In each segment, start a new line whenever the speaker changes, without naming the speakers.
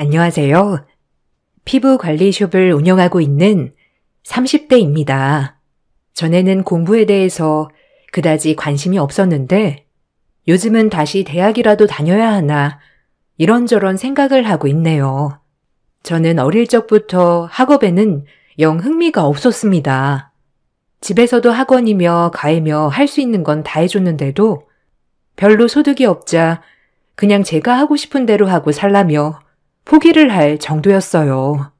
안녕하세요. 피부 관리숍을 운영하고 있는 30대입니다. 전에는 공부에 대해서 그다지 관심이 없었는데 요즘은 다시 대학이라도 다녀야 하나 이런저런 생각을 하고 있네요. 저는 어릴 적부터 학업에는 영 흥미가 없었습니다. 집에서도 학원이며 과외며 할 수 있는 건 다 해줬는데도 별로 소득이 없자 그냥 제가 하고 싶은 대로 하고 살라며 포기를 할 정도였어요.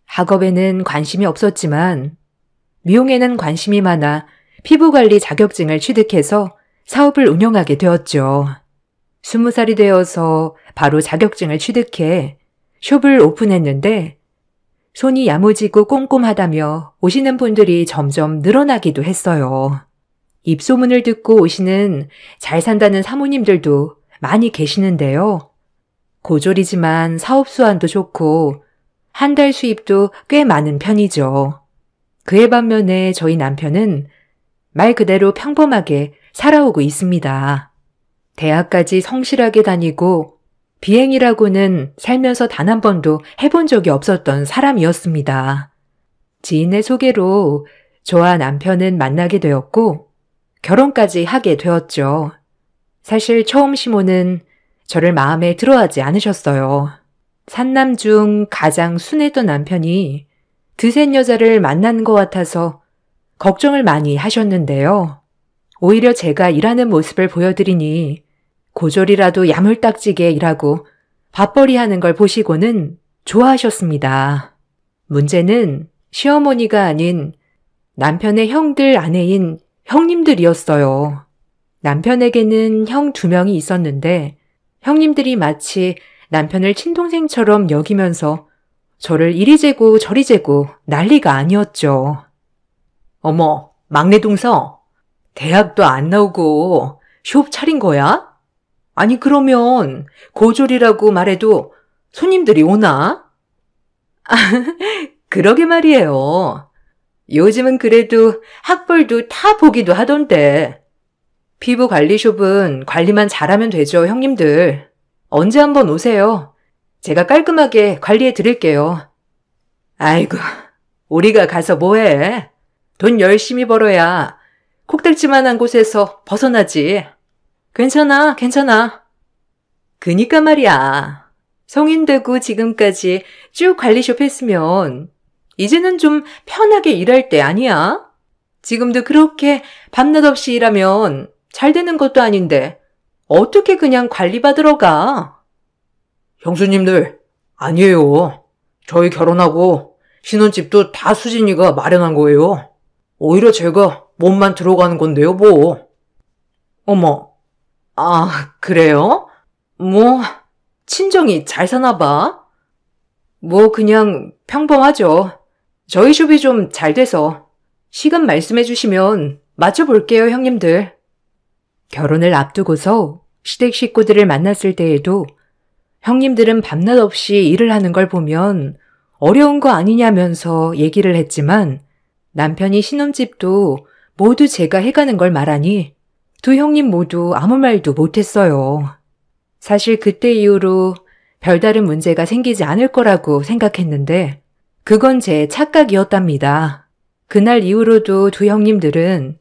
학업에는 관심이 없었지만 미용에는 관심이 많아 피부관리 자격증을 취득해서 사업을 운영하게 되었죠. 20살이 되어서 바로 자격증을 취득해 숍을 오픈했는데 손이 야무지고 꼼꼼하다며 오시는 분들이 점점 늘어나기도 했어요. 입소문을 듣고 오시는 잘 산다는 사모님들도 많이 계시는데요. 고졸이지만 사업 수완도 좋고 한 달 수입도 꽤 많은 편이죠. 그에 반면에 저희 남편은 말 그대로 평범하게 살아오고 있습니다. 대학까지 성실하게 다니고 비행이라고는 살면서 단 한 번도 해본 적이 없었던 사람이었습니다. 지인의 소개로 저와 남편은 만나게 되었고 결혼까지 하게 되었죠. 사실 처음 시모는 저를 마음에 들어하지 않으셨어요. 산남 중 가장 순했던 남편이 드센 여자를 만난 것 같아서 걱정을 많이 하셨는데요. 오히려 제가 일하는 모습을 보여드리니 고졸이라도 야물딱지게 일하고 밥벌이 하는 걸 보시고는 좋아하셨습니다. 문제는 시어머니가 아닌 남편의 형들 아내인 형님들이었어요. 남편에게는 형 2명이 있었는데 형님들이 마치 남편을 친동생처럼 여기면서 저를 이리 재고 저리 재고 난리가 아니었죠. 어머, 막내 동서, 대학도 안 나오고 숍 차린 거야? 아니 그러면 고졸이라고 말해도 손님들이 오나? 그러게 말이에요. 요즘은 그래도 학벌도 다 보기도 하던데. 피부 관리숍은 관리만 잘하면 되죠, 형님들. 언제 한번 오세요. 제가 깔끔하게 관리해 드릴게요. 아이고, 우리가 가서 뭐해? 돈 열심히 벌어야 콕딱지만한 곳에서 벗어나지. 괜찮아, 괜찮아. 그니까 말이야. 성인 되고 지금까지 쭉 관리숍 했으면 이제는 좀 편하게 일할 때 아니야? 지금도 그렇게 밤낮 없이 일하면 잘 되는 것도 아닌데 어떻게 그냥 관리받으러 가? 형수님들, 아니에요. 저희 결혼하고 신혼집도 다 수진이가 마련한 거예요. 오히려 제가 몸만 들어가는 건데요, 뭐. 어머, 아, 그래요? 뭐, 친정이 잘 사나 봐. 뭐 그냥 평범하죠. 저희 숍이 좀 잘 돼서 시간 말씀해 주시면 맞춰볼게요, 형님들. 결혼을 앞두고서 시댁 식구들을 만났을 때에도 형님들은 밤낮 없이 일을 하는 걸 보면 어려운 거 아니냐면서 얘기를 했지만 남편이 신혼집도 모두 제가 해가는 걸 말하니 두 형님 모두 아무 말도 못했어요. 사실 그때 이후로 별다른 문제가 생기지 않을 거라고 생각했는데 그건 제 착각이었답니다. 그날 이후로도 두 형님들은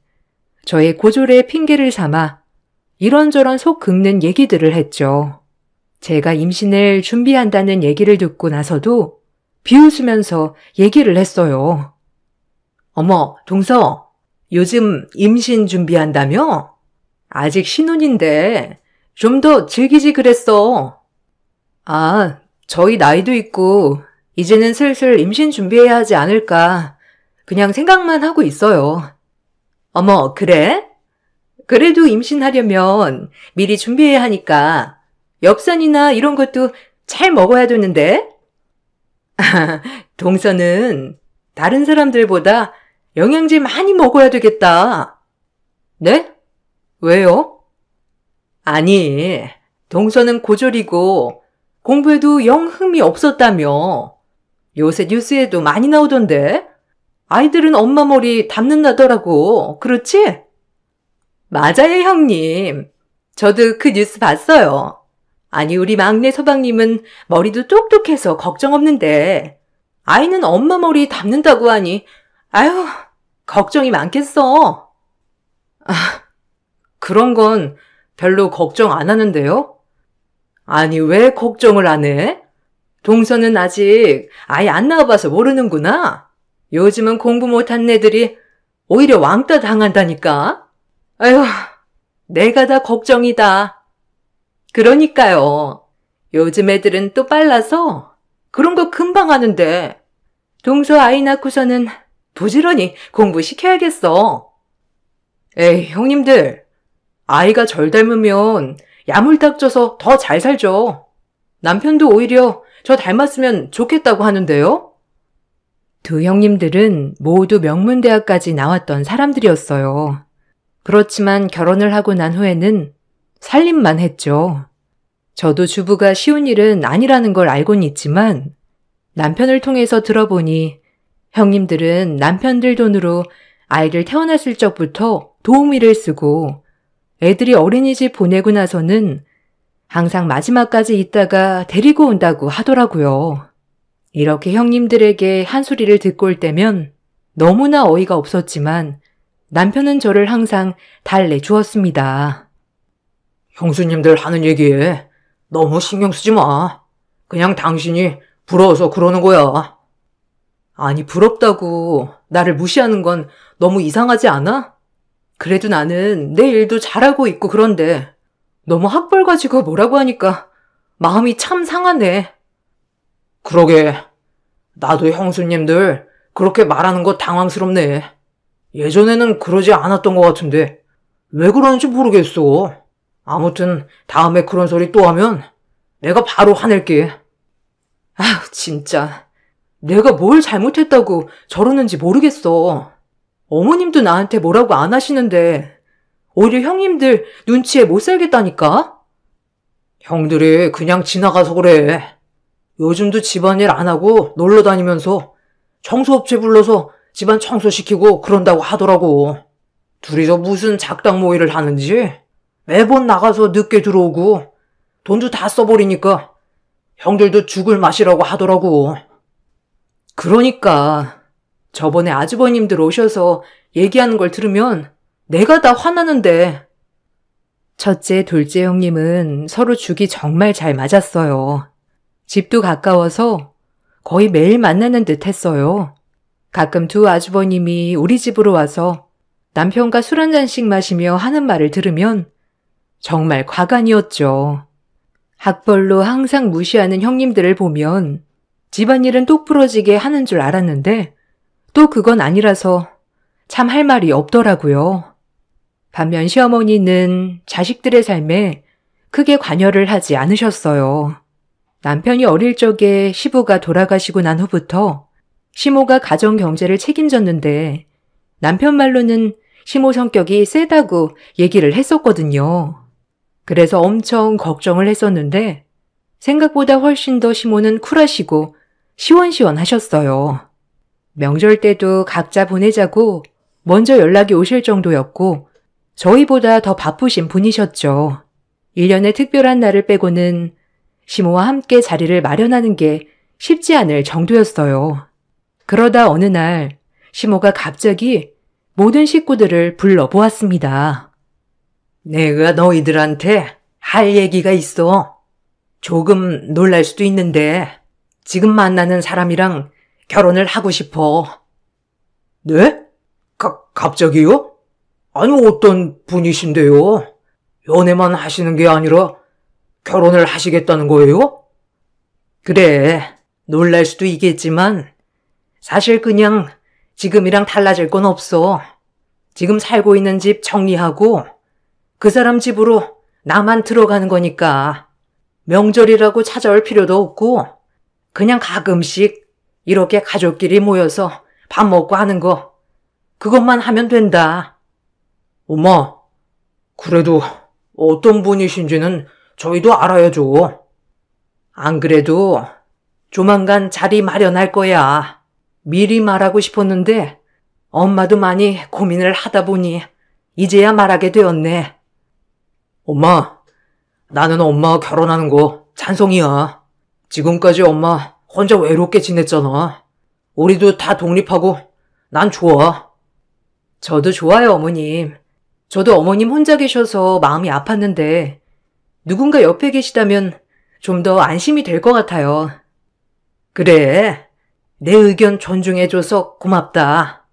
저의 고졸의 핑계를 삼아 이런저런 속 긁는 얘기들을 했죠. 제가 임신을 준비한다는 얘기를 듣고 나서도 비웃으면서 얘기를 했어요. 어머, 동서, 요즘 임신 준비한다며? 아직 신혼인데 좀 더 즐기지 그랬어. 아, 저희 나이도 있고 이제는 슬슬 임신 준비해야 하지 않을까 그냥 생각만 하고 있어요. 어머, 그래? 그래도 임신하려면 미리 준비해야 하니까 엽산이나 이런 것도 잘 먹어야 되는데? 동서는 다른 사람들보다 영양제 많이 먹어야 되겠다. 네? 왜요? 아니, 동서는 고졸이고 공부에도 영 흥미 없었다며. 요새 뉴스에도 많이 나오던데. 아이들은 엄마 머리 담는다더라고. 그렇지? 맞아요, 형님. 저도 그 뉴스 봤어요. 아니, 우리 막내 서방님은 머리도 똑똑해서 걱정 없는데, 아이는 엄마 머리 담는다고 하니, 아유, 걱정이 많겠어. 아, 그런 건 별로 걱정 안 하는데요? 아니, 왜 걱정을 안 해? 동서는 아직 아예 안 나와봐서 모르는구나. 요즘은 공부 못한 애들이 오히려 왕따 당한다니까. 아휴, 내가 다 걱정이다. 그러니까요. 요즘 애들은 또 빨라서 그런 거 금방 하는데 동서 아이 낳고서는 부지런히 공부시켜야겠어. 에이, 형님들. 아이가 절 닮으면 야물딱져서 더 잘 살죠. 남편도 오히려 저 닮았으면 좋겠다고 하는데요. 두 형님들은 모두 명문대학까지 나왔던 사람들이었어요. 그렇지만 결혼을 하고 난 후에는 살림만 했죠. 저도 주부가 쉬운 일은 아니라는 걸 알고는 있지만 남편을 통해서 들어보니 형님들은 남편들 돈으로 아이들 태어났을 적부터 도우미를 쓰고 애들이 어린이집 보내고 나서는 항상 마지막까지 있다가 데리고 온다고 하더라고요. 이렇게 형님들에게 한 소리를 듣고 올 때면 너무나 어이가 없었지만 남편은 저를 항상 달래주었습니다. 형수님들 하는 얘기에 너무 신경 쓰지 마. 그냥 당신이 부러워서 그러는 거야. 아니, 부럽다고 나를 무시하는 건 너무 이상하지 않아? 그래도 나는 내 일도 잘하고 있고 그런데 너무 학벌 가지고 뭐라고 하니까 마음이 참 상하네. 그러게. 나도 형수님들 그렇게 말하는 거 당황스럽네. 예전에는 그러지 않았던 것 같은데 왜 그러는지 모르겠어. 아무튼 다음에 그런 소리 또 하면 내가 바로 화낼게. 아휴, 진짜. 내가 뭘 잘못했다고 저러는지 모르겠어. 어머님도 나한테 뭐라고 안 하시는데 오히려 형님들 눈치에 못 살겠다니까? 형들이 그냥 지나가서 그래. 요즘도 집안일 안 하고 놀러 다니면서 청소업체 불러서 집안 청소시키고 그런다고 하더라고. 둘이서 무슨 작당 모의를 하는지 매번 나가서 늦게 들어오고 돈도 다 써버리니까 형들도 죽을 맛이라고 하더라고. 그러니까 저번에 아주버님들 오셔서 얘기하는 걸 들으면 내가 다 화나는데. 첫째, 둘째 형님은 서로 죽이 정말 잘 맞았어요. 집도 가까워서 거의 매일 만나는 듯 했어요. 가끔 두 아주버님이 우리 집으로 와서 남편과 술 한 잔씩 마시며 하는 말을 들으면 정말 과간이었죠. 학벌로 항상 무시하는 형님들을 보면 집안일은 똑부러지게 하는 줄 알았는데 또 그건 아니라서 참 할 말이 없더라고요. 반면 시어머니는 자식들의 삶에 크게 관여를 하지 않으셨어요. 남편이 어릴 적에 시부가 돌아가시고 난 후부터 시모가 가정 경제를 책임졌는데 남편 말로는 시모 성격이 세다고 얘기를 했었거든요. 그래서 엄청 걱정을 했었는데 생각보다 훨씬 더 시모는 쿨하시고 시원시원하셨어요. 명절 때도 각자 보내자고 먼저 연락이 오실 정도였고 저희보다 더 바쁘신 분이셨죠. 1년에 특별한 날을 빼고는 시모와 함께 자리를 마련하는 게 쉽지 않을 정도였어요. 그러다 어느 날 시모가 갑자기 모든 식구들을 불러보았습니다. 내가 너희들한테 할 얘기가 있어. 조금 놀랄 수도 있는데 지금 만나는 사람이랑 결혼을 하고 싶어. 네? 갑자기요? 아니, 어떤 분이신데요? 연애만 하시는 게 아니라 결혼을 하시겠다는 거예요? 그래, 놀랄 수도 있겠지만 사실 그냥 지금이랑 달라질 건 없어. 지금 살고 있는 집 정리하고 그 사람 집으로 나만 들어가는 거니까 명절이라고 찾아올 필요도 없고 그냥 가끔씩 이렇게 가족끼리 모여서 밥 먹고 하는 거 그것만 하면 된다. 엄마, 그래도 어떤 분이신지는 저희도 알아야죠. 안 그래도 조만간 자리 마련할 거야. 미리 말하고 싶었는데 엄마도 많이 고민을 하다 보니 이제야 말하게 되었네. 엄마,
나는 엄마 결혼하는 거 찬성이야. 지금까지 엄마 혼자 외롭게 지냈잖아. 우리도 다 독립하고 난 좋아.
저도 좋아요, 어머님. 저도 어머님 혼자 계셔서 마음이 아팠는데 누군가 옆에 계시다면 좀 더 안심이 될 것 같아요.
그래, 내 의견 존중해줘서 고맙다.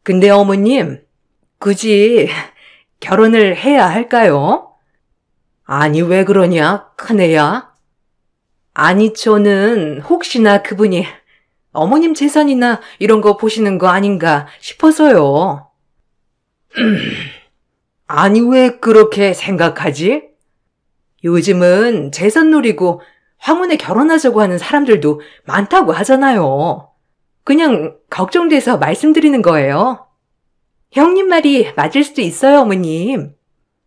근데 어머님, 굳이 결혼을 해야 할까요?
아니, 왜 그러냐, 큰애야?
아니, 저는 혹시나 그분이 어머님 재산이나 이런 거 보시는 거 아닌가 싶어서요.
아니, 왜 그렇게 생각하지?
요즘은 재산 노리고 황혼에 결혼하자고 하는 사람들도 많다고 하잖아요. 그냥 걱정돼서 말씀드리는 거예요. 형님 말이 맞을 수도 있어요, 어머님.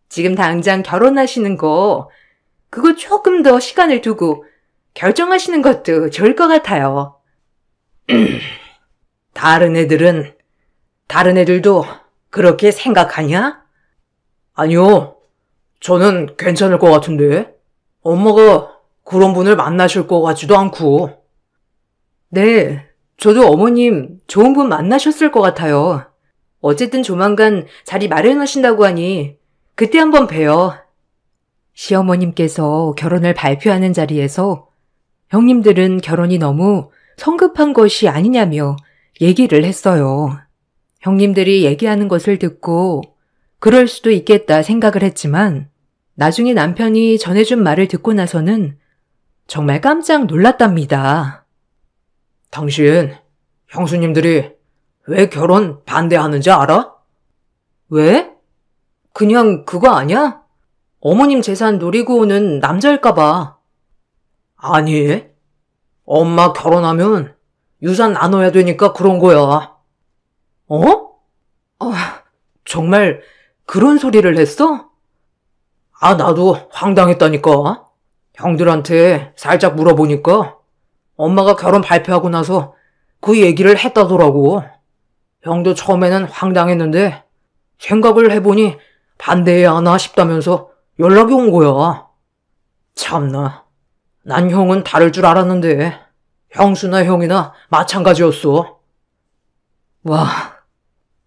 지금 당장 결혼하시는 거, 그거 조금 더 시간을 두고 결정하시는 것도 좋을 것 같아요.
다른 애들도 그렇게 생각하냐? 아니요, 저는 괜찮을 것 같은데. 엄마가 그런 분을 만나실 것 같지도 않고.
네, 저도 어머님 좋은 분 만나셨을 것 같아요. 어쨌든 조만간 자리 마련하신다고 하니 그때 한번 봬요. 시어머님께서 결혼을 발표하는 자리에서 형님들은 결혼이 너무 성급한 것이 아니냐며 얘기를 했어요. 형님들이 얘기하는 것을 듣고 그럴 수도 있겠다 생각을 했지만 나중에 남편이 전해준 말을 듣고 나서는 정말 깜짝 놀랐답니다.
당신, 형수님들이 왜 결혼 반대하는지 알아?
왜? 그냥 그거 아냐? 어머님 재산 노리고 오는 남자일까봐.
아니, 엄마 결혼하면 유산 나눠야 되니까 그런 거야.
어? 정말 그런 소리를 했어?
나도 황당했다니까. 형들한테 살짝 물어보니까 엄마가 결혼 발표하고 나서 그 얘기를 했다더라고. 형도 처음에는 황당했는데 생각을 해보니 반대해야 하나 싶다면서 연락이 온 거야. 참나, 난 형은 다를 줄 알았는데 형수나 형이나 마찬가지였어.
와,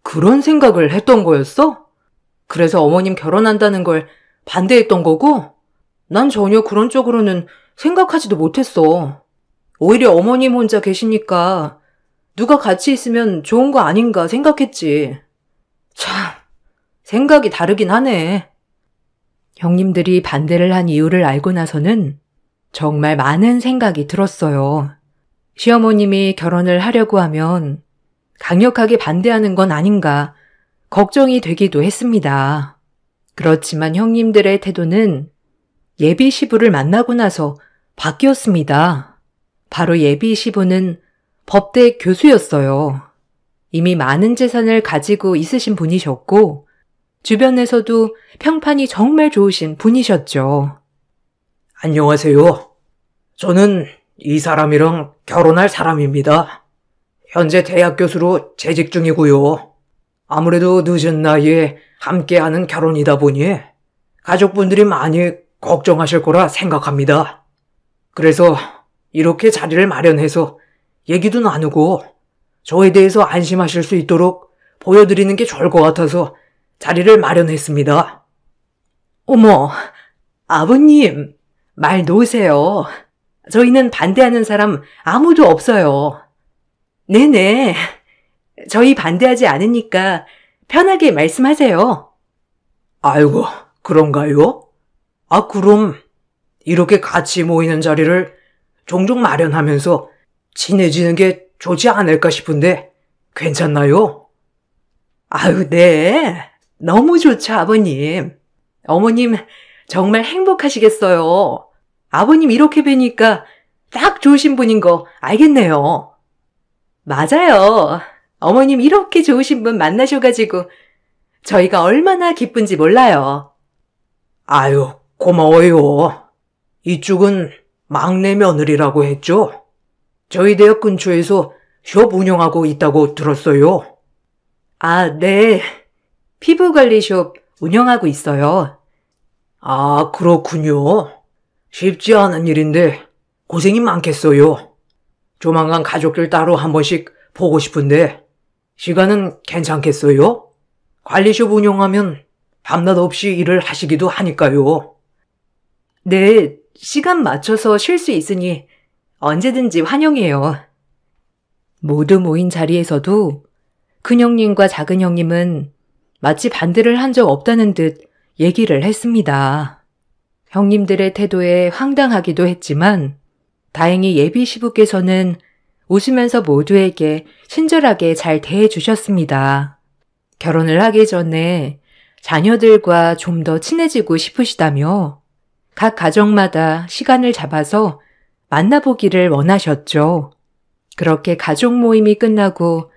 그런 생각을 했던 거였어? 그래서 어머님 결혼한다는 걸 반대했던 거고? 난 전혀 그런 쪽으로는 생각하지도 못했어. 오히려 어머님 혼자 계시니까 누가 같이 있으면 좋은 거 아닌가 생각했지. 참, 생각이 다르긴 하네. 형님들이 반대를 한 이유를 알고 나서는 정말 많은 생각이 들었어요. 시어머님이 결혼을 하려고 하면 강력하게 반대하는 건 아닌가 걱정이 되기도 했습니다. 그렇지만 형님들의 태도는 예비 시부를 만나고 나서 바뀌었습니다. 바로 예비 시부는 법대 교수였어요. 이미 많은 재산을 가지고 있으신 분이셨고 주변에서도 평판이 정말 좋으신 분이셨죠.
안녕하세요. 저는 이 사람이랑 결혼할 사람입니다. 현재 대학 교수로 재직 중이고요. 아무래도 늦은 나이에 함께하는 결혼이다 보니 가족분들이 많이 걱정하실 거라 생각합니다. 그래서 이렇게 자리를 마련해서 얘기도 나누고 저에 대해서 안심하실 수 있도록 보여드리는 게 좋을 것 같아서 자리를 마련했습니다.
어머, 아버님, 말 놓으세요. 저희는 반대하는 사람 아무도 없어요. 네네, 저희 반대하지 않으니까 편하게 말씀하세요.
아이고, 그런가요? 그럼 이렇게 같이 모이는 자리를 종종 마련하면서 친해지는 게 좋지 않을까 싶은데 괜찮나요?
아유, 네. 너무 좋죠, 아버님. 어머님 정말 행복하시겠어요. 아버님 이렇게 뵈니까 딱 좋으신 분인 거 알겠네요. 맞아요. 어머님 이렇게 좋으신 분 만나셔가지고 저희가 얼마나 기쁜지 몰라요.
아유, 고마워요. 이쪽은 막내 며느리라고 했죠? 저희 대학 근처에서 숍 운영하고 있다고 들었어요.
네. 피부관리숍 운영하고 있어요.
아, 그렇군요. 쉽지 않은 일인데 고생이 많겠어요. 조만간 가족들 따로 한 번씩 보고 싶은데 시간은 괜찮겠어요? 관리숍 운영하면 밤낮 없이 일을 하시기도 하니까요.
네, 시간 맞춰서 쉴 수 있으니 언제든지 환영해요. 모두 모인 자리에서도 큰형님과 작은형님은 마치 반대를 한 적 없다는 듯 얘기를 했습니다. 형님들의 태도에 황당하기도 했지만 다행히 예비 시부께서는 웃으면서 모두에게 친절하게 잘 대해주셨습니다. 결혼을 하기 전에 자녀들과 좀 더 친해지고 싶으시다며 각 가정마다 시간을 잡아서 만나보기를 원하셨죠. 그렇게 가족 모임이 끝나고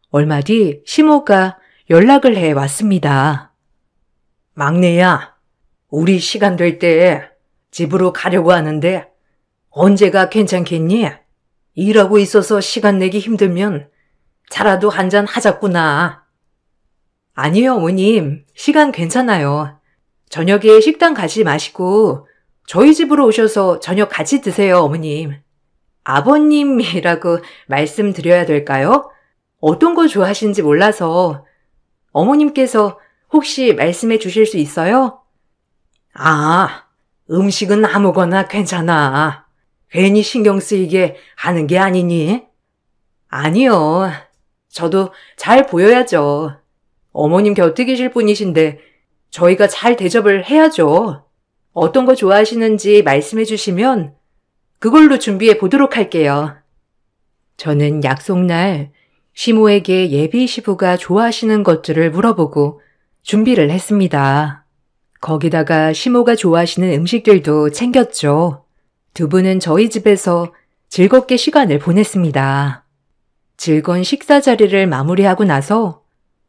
얼마 뒤 시모가 연락을 해 왔습니다.
막내야, 우리 시간 될 때 집으로 가려고 하는데 언제가 괜찮겠니? 일하고 있어서 시간 내기 힘들면 차라도 한잔 하자꾸나.
아니요, 어머님. 시간 괜찮아요. 저녁에 식당 가지 마시고 저희 집으로 오셔서 저녁 같이 드세요, 어머님. 아버님이라고 말씀드려야 될까요? 어떤 거 좋아하시는지 몰라서 어머님께서 혹시 말씀해 주실 수 있어요?
아, 음식은 아무거나 괜찮아. 괜히 신경 쓰이게 하는 게 아니니?
아니요. 저도 잘 보여야죠. 어머님 곁에 계실 분이신데 저희가 잘 대접을 해야죠. 어떤 거 좋아하시는지 말씀해 주시면 그걸로 준비해 보도록 할게요. 저는 약속날 시모에게 예비 시부가 좋아하시는 것들을 물어보고 준비를 했습니다. 거기다가 시모가 좋아하시는 음식들도 챙겼죠. 두 분은 저희 집에서 즐겁게 시간을 보냈습니다. 즐거운 식사 자리를 마무리하고 나서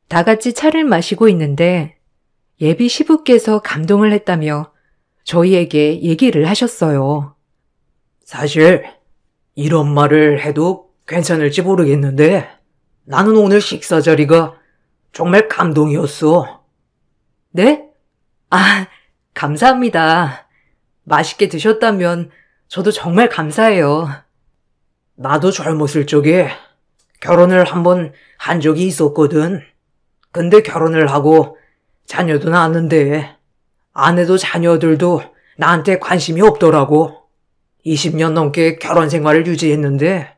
다 같이 차를 마시고 있는데 예비 시부께서 감동을 했다며 저희에게 얘기를 하셨어요.
사실 이런 말을 해도 괜찮을지 모르겠는데 나는 오늘 식사 자리가 정말 감동이었어.
네? 아, 감사합니다. 맛있게 드셨다면 저도 정말 감사해요.
나도 젊었을 적에 결혼을 한번 한 적이 있었거든. 근데 결혼을 하고 자녀도 낳았는데 아내도 자녀들도 나한테 관심이 없더라고. 20년 넘게 결혼 생활을 유지했는데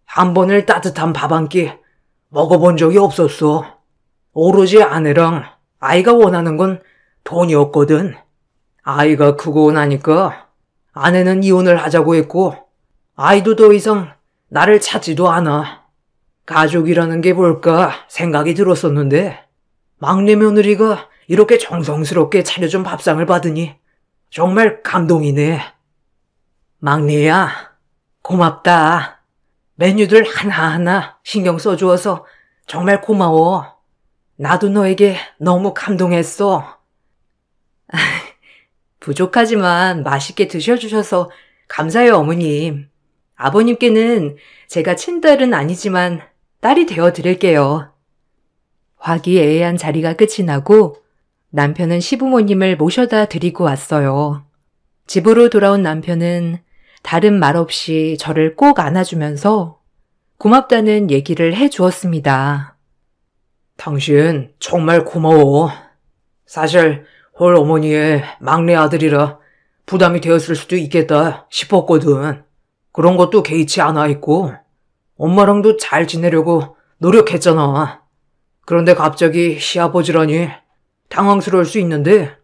한 번을 따뜻한 밥 한 끼 먹어본 적이 없었어. 오로지 아내랑 아이가 원하는 건 돈이었거든. 아이가 크고 나니까 아내는 이혼을 하자고 했고 아이도 더 이상 나를 찾지도 않아. 가족이라는 게 뭘까 생각이 들었었는데 막내 며느리가 이렇게 정성스럽게 차려준 밥상을 받으니 정말 감동이네. 막내야, 고맙다. 메뉴들 하나하나 신경 써주어서 정말 고마워. 나도 너에게 너무 감동했어.
부족하지만 맛있게 드셔주셔서 감사해요, 어머님. 아버님께는 제가 친딸은 아니지만 딸이 되어 드릴게요. 화기애애한 자리가 끝이 나고 남편은 시부모님을 모셔다 드리고 왔어요. 집으로 돌아온 남편은 다른 말 없이 저를 꼭 안아주면서 고맙다는 얘기를 해주었습니다.
당신 정말 고마워. 사실 홀 어머니의 막내 아들이라 부담이 되었을 수도 있겠다 싶었거든. 그런 것도 개의치 않아 있고 엄마랑도 잘 지내려고 노력했잖아. 그런데 갑자기 시아버지라니 당황스러울 수 있는데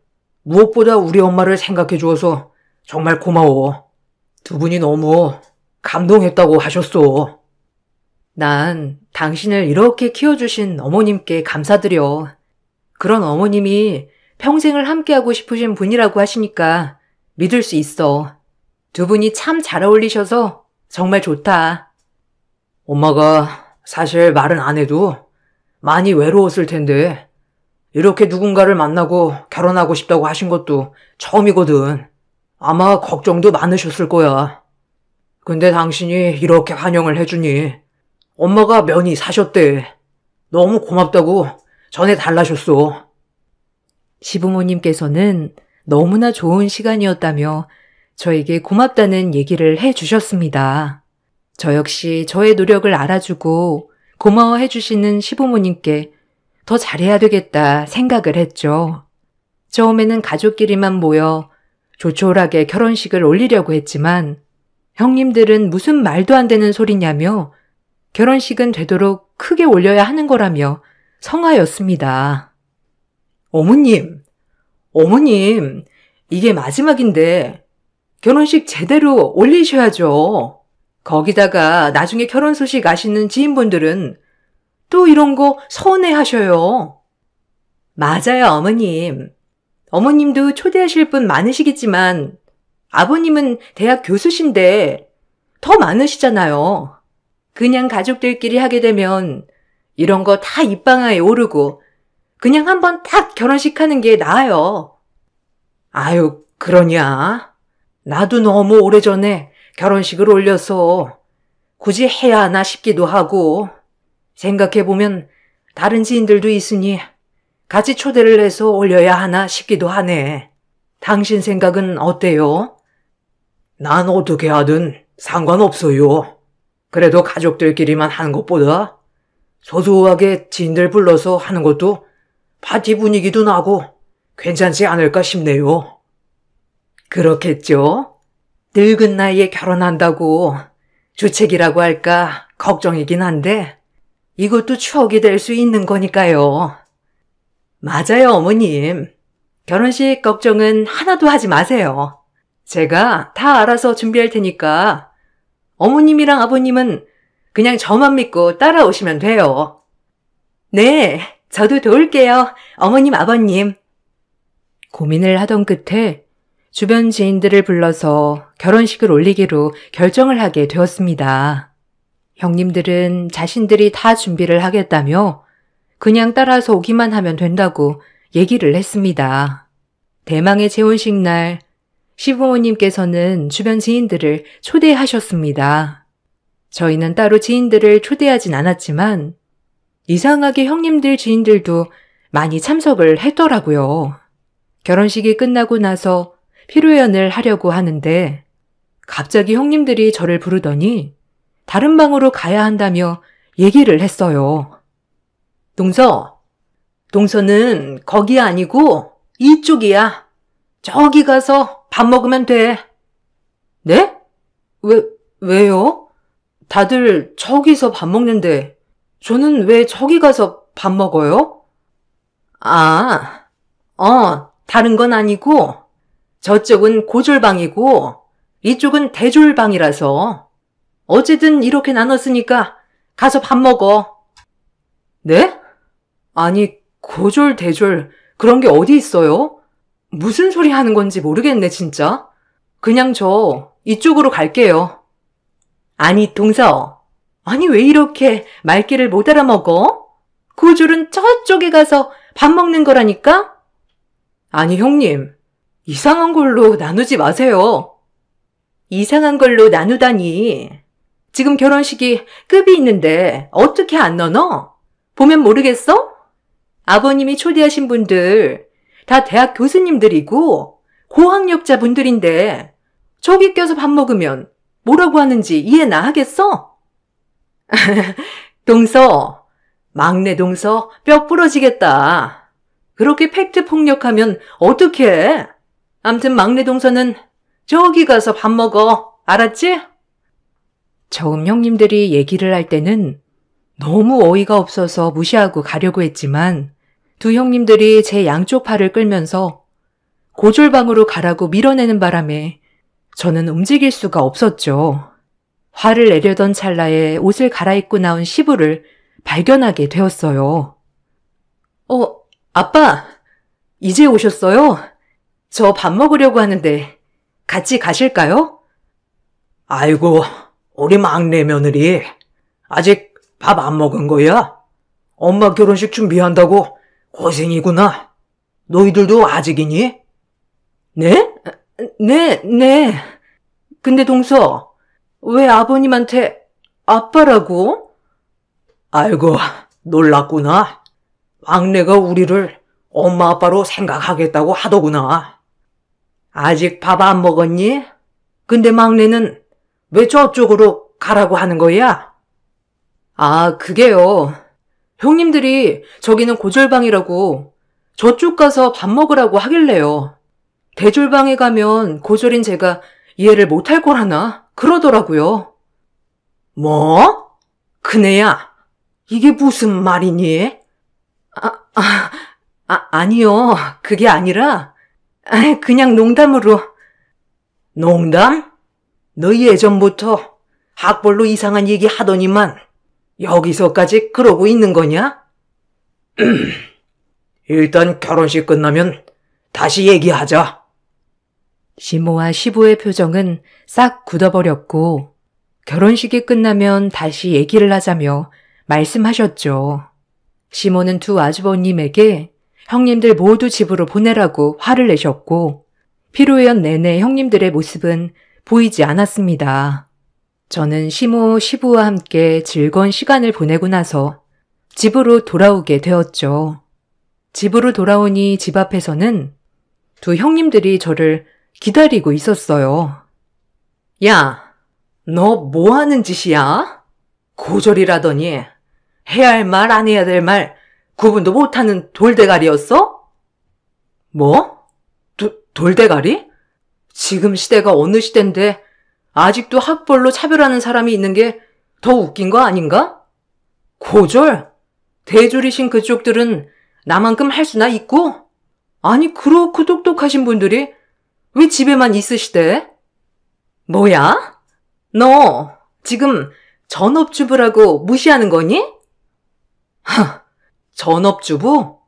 무엇보다 우리 엄마를 생각해 주어서 정말 고마워. 두 분이 너무 감동했다고 하셨어.
난 당신을 이렇게 키워주신 어머님께 감사드려. 그런 어머님이 평생을 함께하고 싶으신 분이라고 하시니까 믿을 수 있어. 두 분이 참 잘 어울리셔서 정말 좋다.
엄마가 사실 말은 안 해도 많이 외로웠을 텐데 이렇게 누군가를 만나고 결혼하고 싶다고 하신 것도 처음이거든. 아마 걱정도 많으셨을 거야. 근데 당신이 이렇게 환영을 해주니 엄마가 면이 사셨대. 너무 고맙다고 전해 달라셨어.
시부모님께서는 너무나 좋은 시간이었다며 저에게 고맙다는 얘기를 해 주셨습니다. 저 역시 저의 노력을 알아주고 고마워해 주시는 시부모님께 더 잘해야 되겠다 생각을 했죠. 처음에는 가족끼리만 모여 조촐하게 결혼식을 올리려고 했지만 형님들은 무슨 말도 안 되는 소리냐며 결혼식은 되도록 크게 올려야 하는 거라며 성하였습니다. 어머님, 이게 마지막인데 결혼식 제대로 올리셔야죠. 거기다가 나중에 결혼 소식 아시는 지인분들은 또 이런 거 서운해하셔요. 맞아요, 어머님. 어머님도 초대하실 분 많으시겠지만 아버님은 대학 교수신데 더 많으시잖아요. 그냥 가족들끼리 하게 되면 이런 거 다 입방아에 오르고 그냥 한번 딱 결혼식 하는 게 나아요. 아유, 그러냐? 나도 너무 오래전에 결혼식을 올려서 굳이 해야 하나 싶기도 하고 생각해보면 다른 지인들도 있으니 같이 초대를 해서 올려야 하나 싶기도 하네. 당신 생각은 어때요? 난 어떻게 하든 상관없어요. 그래도 가족들끼리만 하는 것보다 소소하게 지인들 불러서 하는 것도 파티 분위기도 나고 괜찮지 않을까 싶네요. 그렇겠죠? 늙은 나이에 결혼한다고 주책이라고 할까 걱정이긴 한데 이것도 추억이 될 수 있는 거니까요. 맞아요, 어머님. 결혼식 걱정은 하나도 하지 마세요. 제가 다 알아서 준비할 테니까 어머님이랑 아버님은 그냥 저만 믿고 따라오시면 돼요. 네, 저도 도울게요, 어머님, 아버님. 고민을 하던 끝에 주변 지인들을 불러서 결혼식을 올리기로 결정을 하게 되었습니다. 형님들은 자신들이 다 준비를 하겠다며 그냥 따라서 오기만 하면 된다고 얘기를 했습니다. 대망의 재혼식 날 시부모님께서는 주변 지인들을 초대하셨습니다. 저희는 따로 지인들을 초대하진 않았지만 이상하게 형님들 지인들도 많이 참석을 했더라고요. 결혼식이 끝나고 나서 피로연을 하려고 하는데 갑자기 형님들이 저를 부르더니 다른 방으로 가야 한다며 얘기를 했어요. 동서는 거기 아니고 이쪽이야. 저기 가서 밥 먹으면 돼. 네? 왜요? 다들 저기서 밥 먹는데 저는 왜 저기 가서 밥 먹어요? 다른 건 아니고 저쪽은 고졸방이고 이쪽은 대졸방이라서 어쨌든 이렇게 나눴으니까 가서 밥 먹어. 네? 아니, 고졸, 대졸 그런 게 어디 있어요? 무슨 소리 하는 건지 모르겠네, 진짜. 그냥 저 이쪽으로 갈게요. 아니, 동서. 아니, 왜 이렇게 말귀를 못 알아먹어? 고졸은 저쪽에 가서 밥 먹는 거라니까? 아니, 형님. 이상한 걸로 나누지 마세요. 이상한 걸로 나누다니. 지금 결혼식이 급이 있는데 어떻게 안 나눠? 보면 모르겠어? 아버님이 초대하신 분들 다 대학 교수님들이고 고학력자 분들인데 저기 껴서 밥 먹으면 뭐라고 하는지 이해나 하겠어? 동서, 막내 동서 뼈 부러지겠다. 그렇게 팩트 폭력하면 어떡해? 암튼 막내 동서는 저기 가서 밥 먹어. 알았지? 처음 형님들이 얘기를 할 때는 너무 어이가 없어서 무시하고 가려고 했지만 두 형님들이 제 양쪽 팔을 끌면서 고졸방으로 가라고 밀어내는 바람에 저는 움직일 수가 없었죠. 화를 내려던 찰나에 옷을 갈아입고 나온 시부를 발견하게 되었어요. 아빠, 이제 오셨어요? 저 밥 먹으려고 하는데 같이 가실까요? 아이고, 우리 막내 며느리 아직 밥 안 먹은 거야? 엄마 결혼식 준비한다고 고생이구나. 너희들도 아직이니? 네? 네. 근데 동서, 왜 아버님한테 아빠라고? 아이고, 놀랐구나. 막내가 우리를 엄마 아빠로 생각하겠다고 하더구나.
아직 밥 안 먹었니? 근데 막내는 왜 저쪽으로 가라고 하는 거야?
아, 그게요. 형님들이 저기는 고졸방이라고 저쪽 가서 밥 먹으라고 하길래요. 대졸방에 가면 고졸인 제가 이해를 못할 거라나 그러더라고요.
뭐? 큰애야, 이게 무슨 말이니?
아니요. 그게 아니라 그냥 농담으로.
농담? 너 예전부터 학벌로 이상한 얘기 하더니만 여기서까지 그러고 있는 거냐? 일단 결혼식 끝나면 다시 얘기하자.
시모와 시부의 표정은 싹 굳어버렸고 결혼식이 끝나면 다시 얘기를 하자며 말씀하셨죠. 시모는 두 아주버님에게 형님들 모두 집으로 보내라고 화를 내셨고 피로연 내내 형님들의 모습은 보이지 않았습니다. 저는 시모, 시부와 함께 즐거운 시간을 보내고 나서 집으로 돌아오게 되었죠. 집으로 돌아오니 집 앞에서는 두 형님들이 저를 기다리고 있었어요.
야, 너 뭐 하는 짓이야? 고졸이라더니 해야 할 말 안 해야 될 말 구분도 못하는 돌대가리였어? 뭐? 돌대가리? 지금 시대가 어느 시대인데 아직도 학벌로 차별하는 사람이 있는 게 더 웃긴 거 아닌가? 고졸? 대졸이신 그쪽들은 나만큼 할 수나 있고? 아니 그렇고 똑똑하신 분들이 왜 집에만 있으시대? 뭐야? 너 지금 전업주부라고 무시하는 거니? 전업주부?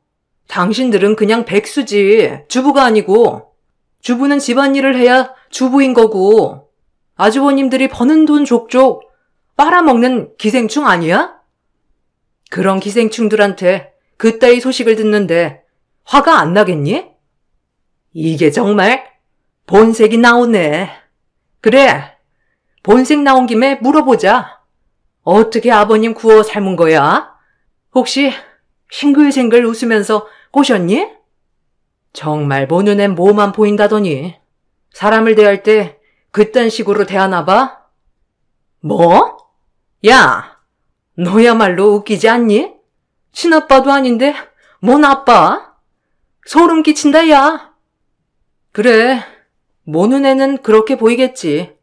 당신들은 그냥 백수지 주부가 아니고 주부는 집안일을 해야 주부인 거고 아주버님들이 버는 돈 족족 빨아먹는 기생충 아니야? 그런 기생충들한테 그따위 소식을 듣는데 화가 안 나겠니? 이게 정말 본색이 나오네. 그래, 본색 나온 김에 물어보자. 어떻게 아버님 구워 삶은 거야? 혹시 싱글싱글 웃으면서 꼬셨니? 정말 보 눈엔 뭐만 보인다더니 사람을 대할 때 그딴 식으로 대하나 봐? 뭐? 야, 너야말로 웃기지 않니? 친아빠도 아닌데 뭔 아빠? 소름 끼친다 야. 그래, 모 눈에는 그렇게 보이겠지.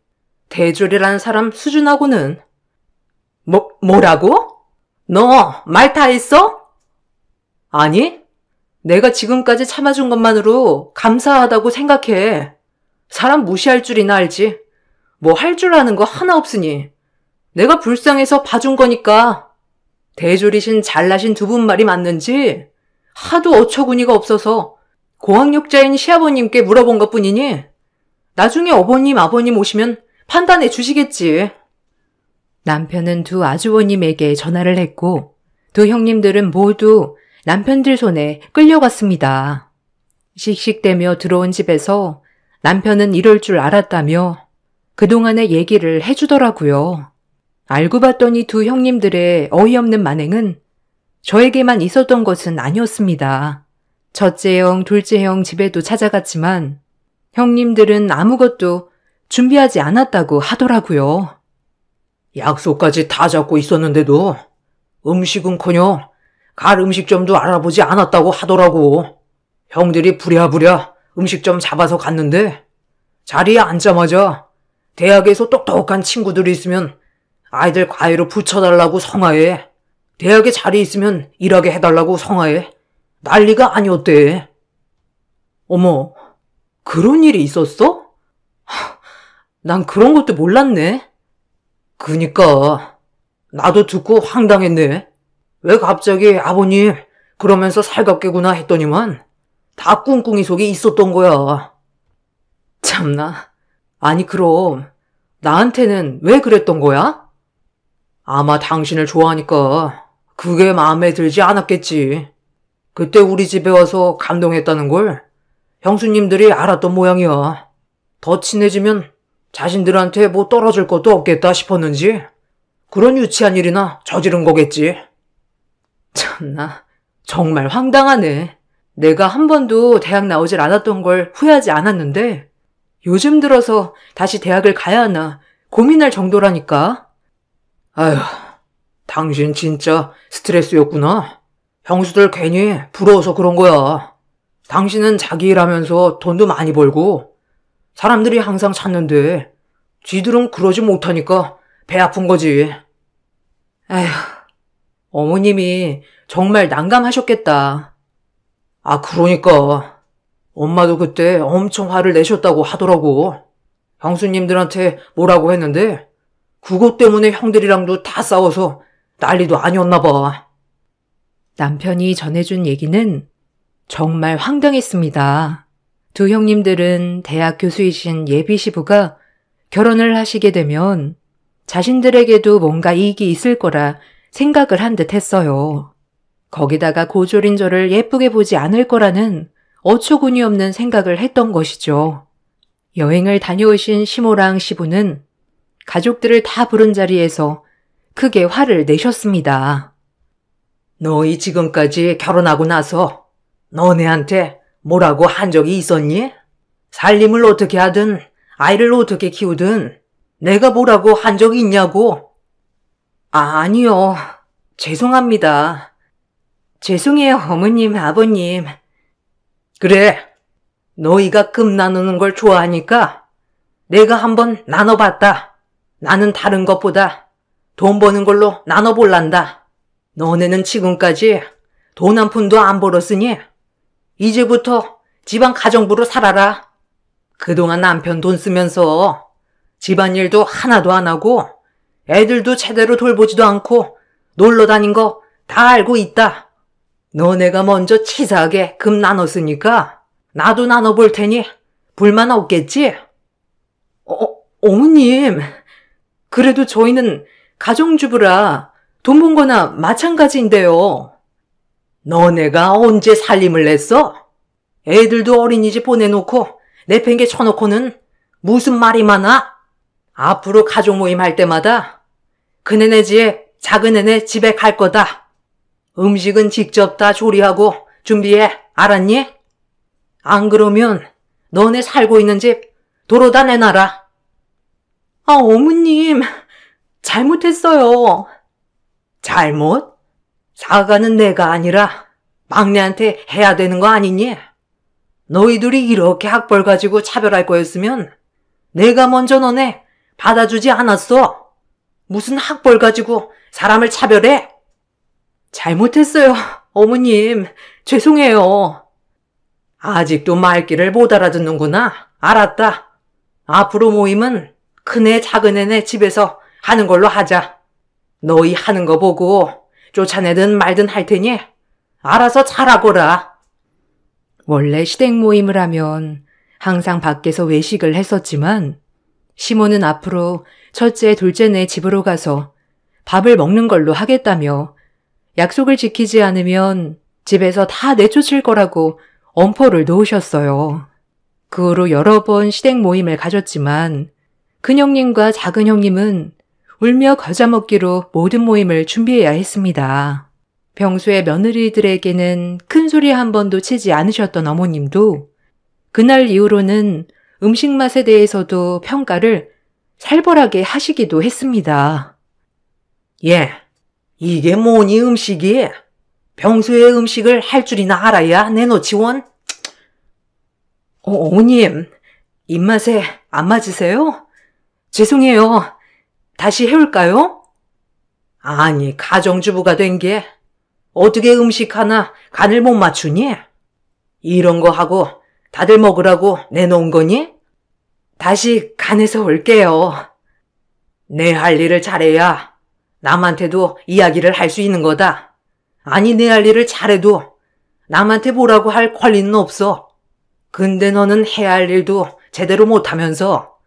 대졸이라는 사람 수준하고는. 뭐라고? 너 말 다 했어? 아니, 내가 지금까지 참아준 것만으로 감사하다고 생각해. 사람 무시할 줄이나 알지. 뭐 할 줄 아는 거 하나 없으니. 내가 불쌍해서 봐준 거니까. 대졸이신 잘나신 두 분 말이 맞는지 하도 어처구니가 없어서 고학력자인 시아버님께 물어본 것뿐이니 나중에 어머님, 아버님 오시면 판단해 주시겠지. 남편은 두 아주버님에게 전화를 했고 두 형님들은 모두 남편들 손에 끌려갔습니다. 씩씩대며 들어온 집에서 남편은 이럴 줄 알았다며 그동안의 얘기를 해주더라고요. 알고 봤더니 두 형님들의 어이없는 만행은 저에게만 있었던 것은 아니었습니다. 첫째 형, 둘째 형 집에도 찾아갔지만 형님들은 아무것도 준비하지 않았다고 하더라고요. 약속까지 다 잡고 있었는데도 음식은커녕 갈 음식점도 알아보지 않았다고 하더라고. 형들이 부랴부랴 음식점 잡아서 갔는데 자리에 앉자마자 대학에서 똑똑한 친구들이 있으면 아이들 과외로 붙여달라고 성화해. 대학에 자리 있으면 일하게 해달라고 성화해. 난리가 아니었대. 어머, 그런 일이 있었어? 난 그런 것도 몰랐네. 그니까 나도 듣고 황당했네. 왜 갑자기 아버님 그러면서 살갑게구나 했더니만 다 꿍꿍이 속에 있었던 거야. 참나. 아니 그럼 나한테는 왜 그랬던 거야? 아마 당신을 좋아하니까 그게 마음에 들지 않았겠지. 그때 우리 집에 와서 감동했다는 걸 형수님들이 알았던 모양이야. 더 친해지면 자신들한테 뭐 떨어질 것도 없겠다 싶었는지 그런 유치한 일이나 저지른 거겠지. 참나, 정말 황당하네. 내가 한 번도 대학 나오질 않았던 걸 후회하지 않았는데
요즘 들어서 다시 대학을 가야 하나 고민할 정도라니까.
아휴, 당신 진짜 스트레스였구나. 형수들 괜히 부러워서 그런 거야. 당신은 자기 일하면서 돈도 많이 벌고 사람들이 항상 찾는데 쥐들은 그러지 못하니까 배 아픈 거지.
아휴, 어머님이 정말 난감하셨겠다.
아, 그러니까. 엄마도 그때 엄청 화를 내셨다고 하더라고. 형수님들한테 뭐라고 했는데 그것 때문에 형들이랑도 다 싸워서 난리도 아니었나 봐.
남편이 전해준 얘기는 정말 황당했습니다. 두 형님들은 대학 교수이신 예비 시부가 결혼을 하시게 되면 자신들에게도 뭔가 이익이 있을 거라 생각을 한 듯 했어요. 거기다가 고졸인 저를 예쁘게 보지 않을 거라는 어처구니 없는 생각을 했던 것이죠. 여행을 다녀오신 시모랑 시부는 가족들을 다 부른 자리에서 크게 화를 내셨습니다.
너희 지금까지 결혼하고 나서 너네한테 뭐라고 한 적이 있었니? 살림을 어떻게 하든 아이를 어떻게 키우든 내가 뭐라고 한 적이 있냐고.
아니요. 죄송합니다. 죄송해요, 어머님, 아버님.
그래, 너희가 금 나누는 걸 좋아하니까 내가 한번 나눠봤다. 나는 다른 것보다 돈 버는 걸로 나눠볼란다. 너네는 지금까지 돈 한 푼도 안 벌었으니 이제부터 집안 가정부로 살아라. 그동안 남편 돈 쓰면서 집안일도 하나도 안 하고 애들도 제대로 돌보지도 않고 놀러 다닌 거 다 알고 있다. 너네가 먼저 치사하게 금 나눴으니까 나도 나눠볼 테니 불만 없겠지?
어머님, 그래도 저희는 가정주부라 돈 번 거나 마찬가지인데요.
너네가 언제 살림을 냈어? 애들도 어린이집 보내놓고 내팽개 쳐놓고는 무슨 말이 많아? 앞으로 가족 모임 할 때마다 그네네 집에 작은 애네 집에 갈 거다. 음식은 직접 다 조리하고 준비해. 알았니? 안 그러면 너네 살고 있는 집 도로 다 내놔라.
어머님, 잘못했어요.
잘못? 사과는 내가 아니라 막내한테 해야 되는 거 아니니? 너희들이 이렇게 학벌 가지고 차별할 거였으면 내가 먼저 너네 받아주지 않았어. 무슨 학벌 가지고 사람을 차별해?
잘못했어요, 어머님. 죄송해요.
아직도 말귀를 못 알아듣는구나. 알았다. 앞으로 모임은 큰애 작은애네 집에서 하는 걸로 하자. 너희 하는 거 보고 쫓아내든 말든 할 테니 알아서 잘하거라.
원래 시댁 모임을 하면 항상 밖에서 외식을 했었지만 시모는 앞으로 첫째, 둘째네 집으로 가서 밥을 먹는 걸로 하겠다며 약속을 지키지 않으면 집에서 다 내쫓을 거라고 엄포를 놓으셨어요. 그 후로 여러 번 시댁 모임을 가졌지만 큰 형님과 작은 형님은 울며 겨자 먹기로 모든 모임을 준비해야 했습니다. 평소에 며느리들에게는 큰 소리 한 번도 치지 않으셨던 어머님도 그날 이후로는 음식 맛에 대해서도 평가를 살벌하게 하시기도 했습니다.
이게 뭐니 음식이? 평소에 음식을 할 줄이나 알아야 내놓지 원?
어머님, 입맛에 안 맞으세요? 죄송해요. 다시 해올까요?
아니, 가정주부가 된 게 어떻게 음식 하나 간을 못 맞추니? 이런 거 하고 다들 먹으라고 내놓은 거니?
다시 간해서 올게요.
내 할 일을 잘해야 남한테도 이야기를 할 수 있는 거다. 아니, 내 할 일을 잘해도 남한테 뭐라고 할 권리는 없어. 근데 너는 해야 할 일도 제대로 못하면서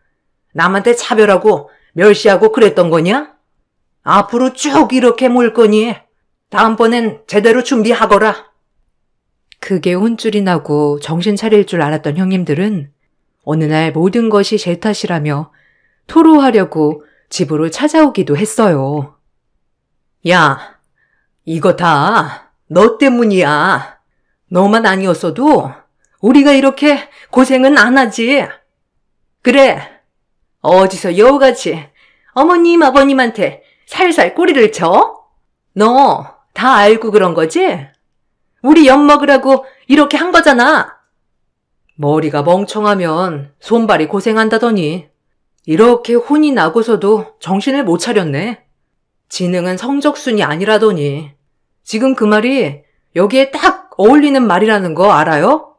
남한테 차별하고 멸시하고 그랬던 거냐? 앞으로 쭉 이렇게 몰 거니 다음번엔 제대로 준비하거라.
크게 혼쭐이 나고 정신 차릴 줄 알았던 형님들은 어느 날 모든 것이 제 탓이라며 토로하려고 집으로 찾아오기도 했어요.
야, 이거 다 너 때문이야. 너만 아니었어도 우리가 이렇게 고생은 안 하지.
그래. 어디서 여우같이 어머님, 아버님한테 살살 꼬리를 쳐? 너 다 알고 그런 거지? 우리 엿 먹으라고 이렇게 한 거잖아. 머리가 멍청하면 손발이 고생한다더니 이렇게 혼이 나고서도 정신을 못 차렸네. 지능은 성적순이 아니라더니 지금 그 말이 여기에 딱 어울리는 말이라는 거 알아요?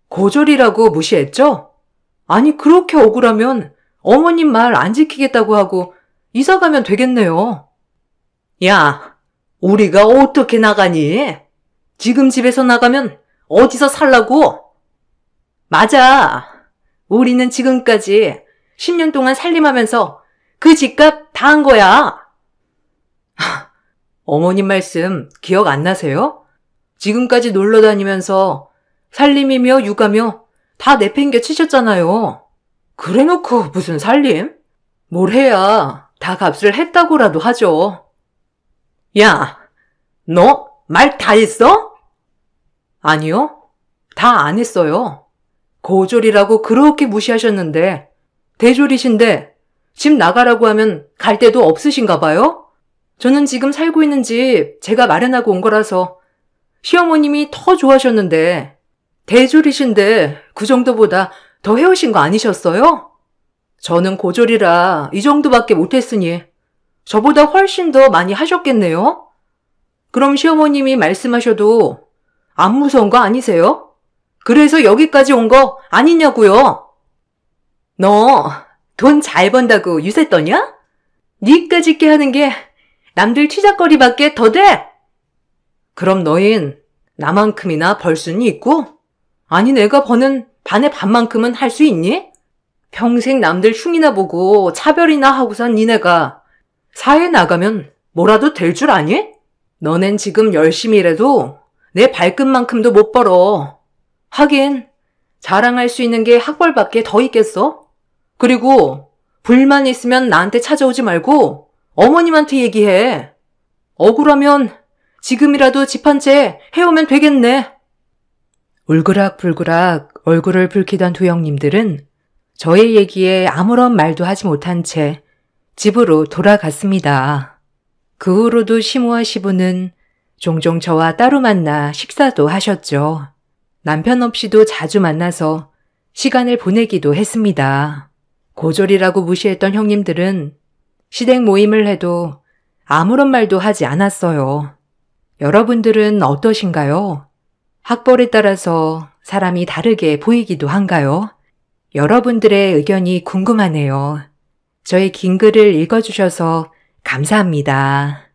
고졸이라고 무시했죠? 아니 그렇게 억울하면 어머님 말 안 지키겠다고 하고 이사 가면 되겠네요. 야, 우리가 어떻게 나가니? 지금 집에서 나가면 어디서 살라고? 맞아. 우리는 지금까지 10년 동안 살림하면서 그 집값 다 한 거야. 어머님 말씀 기억 안 나세요? 지금까지 놀러 다니면서 살림이며 육아며 다 내팽겨 치셨잖아요. 그래놓고 무슨 살림? 뭘 해야 다 값을 했다고라도 하죠. 야, 너 말 다 했어? 아니요, 다 안 했어요. 고졸이라고 그렇게 무시하셨는데 대졸이신데 집 나가라고 하면 갈 데도 없으신가 봐요? 저는 지금 살고 있는 집 제가 마련하고 온 거라서 시어머님이 더 좋아하셨는데 대졸이신데 그 정도보다 더 해오신 거 아니셨어요? 저는 고졸이라 이 정도밖에 못했으니 저보다 훨씬 더 많이 하셨겠네요? 그럼 시어머님이 말씀하셔도 안 무서운 거 아니세요? 그래서 여기까지 온 거 아니냐고요? 너 돈 잘 번다고 유세 떠냐? 니까지 있게 하는 게 남들 치작거리밖에 더 돼? 그럼 너흰 나만큼이나 벌 수는 있고? 아니 내가 버는 반의 반만큼은 할 수 있니? 평생 남들 흉이나 보고 차별이나 하고 산 니네가 사회에 나가면 뭐라도 될 줄 아니? 너넨 지금 열심히 일해도 내 발끝만큼도 못 벌어. 하긴 자랑할 수 있는 게 학벌밖에 더 있겠어? 그리고 불만 있으면 나한테 찾아오지 말고 어머님한테 얘기해. 억울하면 지금이라도 집 한 채 해오면 되겠네. 울그락불그락 얼굴을 붉히던 두 형님들은 저의 얘기에 아무런 말도 하지 못한 채 집으로 돌아갔습니다. 그 후로도 시모와 시부는 종종 저와 따로 만나 식사도 하셨죠. 남편 없이도 자주 만나서 시간을 보내기도 했습니다. 고졸이라고 무시했던 형님들은 시댁 모임을 해도 아무런 말도 하지 않았어요. 여러분들은 어떠신가요? 학벌에 따라서 사람이 다르게 보이기도 한가요? 여러분들의 의견이 궁금하네요. 저의 긴 글을 읽어주셔서 감사합니다.